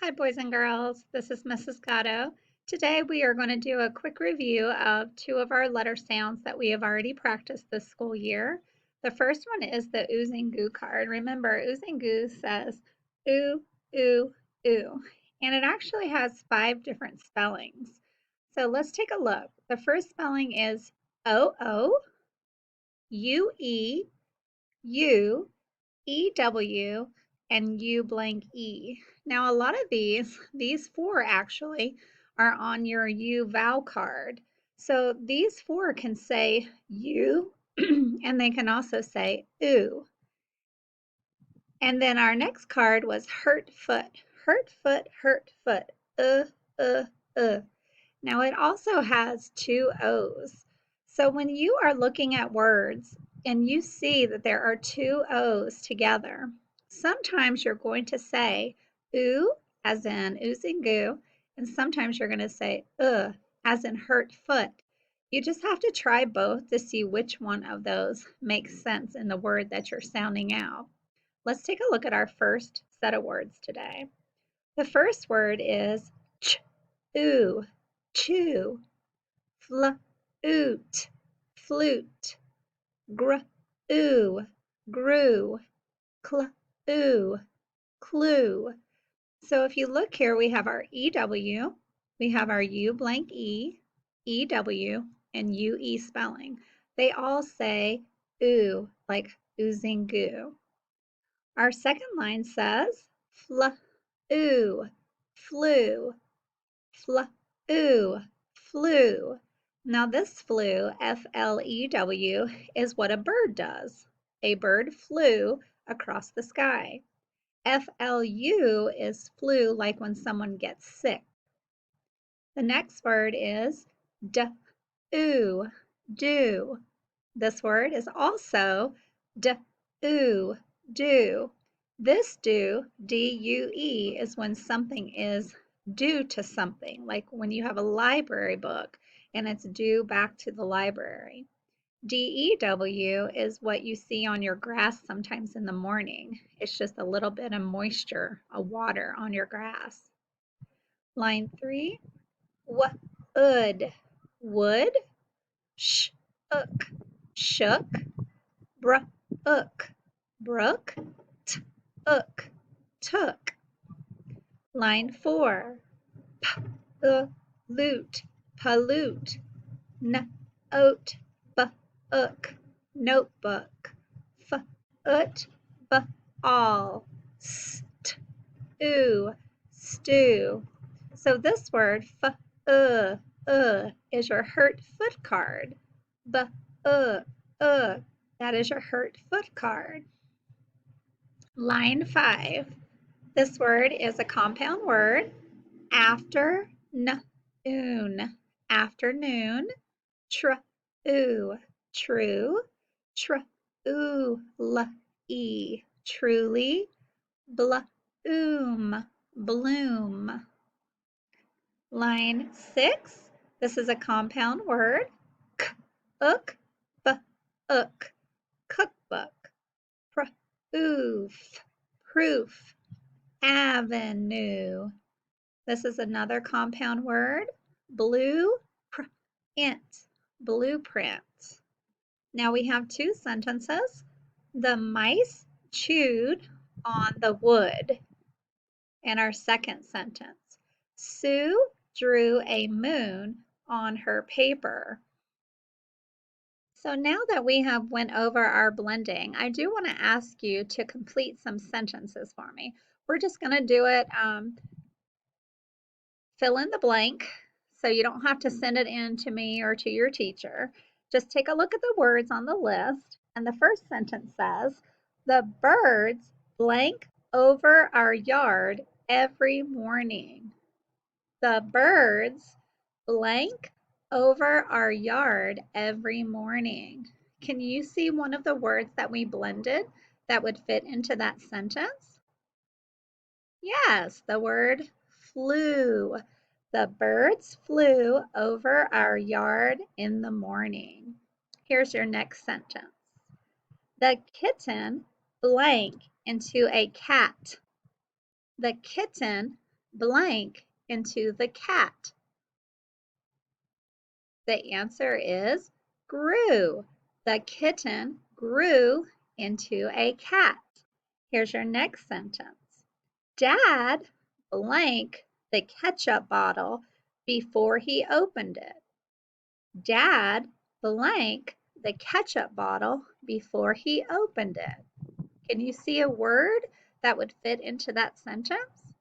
Hi, boys and girls. This is Mrs. Gatto. Today we are going to do a quick review of two of our letter sounds that we have already practiced this school year. The first one is the oohs and goo card. Remember, oohs and goo says ooh, ooh, ooh, and it actually has 5 different spellings. So let's take a look. The first spelling is O-O, U-E, U-E-W, and U blank E. Now, a lot of these 4 actually, are on your U vowel card. So these 4 can say U, and they can also say ooh. And then our next card was hurt foot, hurt foot, hurt foot, uh, uh, uh. Now it also has 2 O's. So when you are looking at words and you see that there are 2 O's together, sometimes you're going to say ooh, as in ooze and goo, and sometimes you're going to say as in hurt foot. You just have to try both to see which one of those makes sense in the word that you're sounding out. Let's take a look at our first set of words today. The first word is ch, ooh, chew, oot, flute, ooh, grew, ooh, clue. So if you look here, we have our EW, we have our U blank E, EW, and UE spelling. They all say ooh, like oozing goo. Our second line says ooh, flew, ooh, flew. Now this flew, F-L-E-W, is what a bird does. A bird flew across the sky. F-L-U is flu, like when someone gets sick. The next word is ooh, do. This word is also ooh, do. This do, D-U-E, is when something is due to something, like when you have a library book and it's due back to the library. DEW is what you see on your grass sometimes in the morning. It's just a little bit of moisture, a water on your grass. Line 3, would, wood, ook, shook, ook, brook, ook, took. Line 4, loot, pollute, oat, ook, notebook, ut, all, ooh, stew. So this word, is your hurt foot card. Uh, that is your hurt foot card. Line 5. This word is a compound word. Afternoon. Afternoon. True. True. Truly. Truly. Bloom. Bloom. Line 6. This is a compound word. Cook. Ook. Cookbook. Proof. Proof. Avenue. This is another compound word. Blueprint. Blueprint. Now we have 2 sentences. The mice chewed on the wood. And our second sentence. Sue drew a moon on her paper. So now that we have went over our blending, I do want to ask you to complete some sentences for me. We're just going to do it, fill in the blank, so you don't have to send it in to me or to your teacher. Just take a look at the words on the list, and the first sentence says, the birds blank over our yard every morning. The birds blank over our yard every morning. Can you see one of the words that we blended that would fit into that sentence? Yes, the word flew. The birds flew over our yard in the morning. Here's your next sentence. The kitten blank into a cat. The kitten blank into the cat? The answer is grew. The kitten grew into a cat. Here's your next sentence. Dad blank the ketchup bottle before he opened it. Dad blank the ketchup bottle before he opened it. Can you see a word that would fit into that sentence?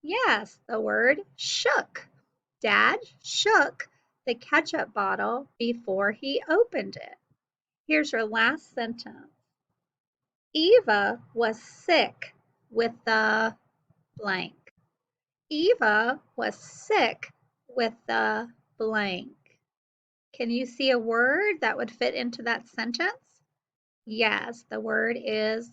Yes, the word shook. Dad shook the ketchup bottle before he opened it. Here's your last sentence. Eva was sick with the blank. Eva was sick with the blank. Can you see a word that would fit into that sentence? Yes, the word is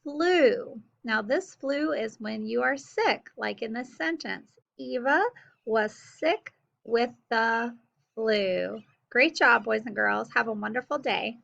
flu. Now, this flu is when you are sick, like in this sentence. Eva was sick with the flu. Great job, boys and girls. Have a wonderful day.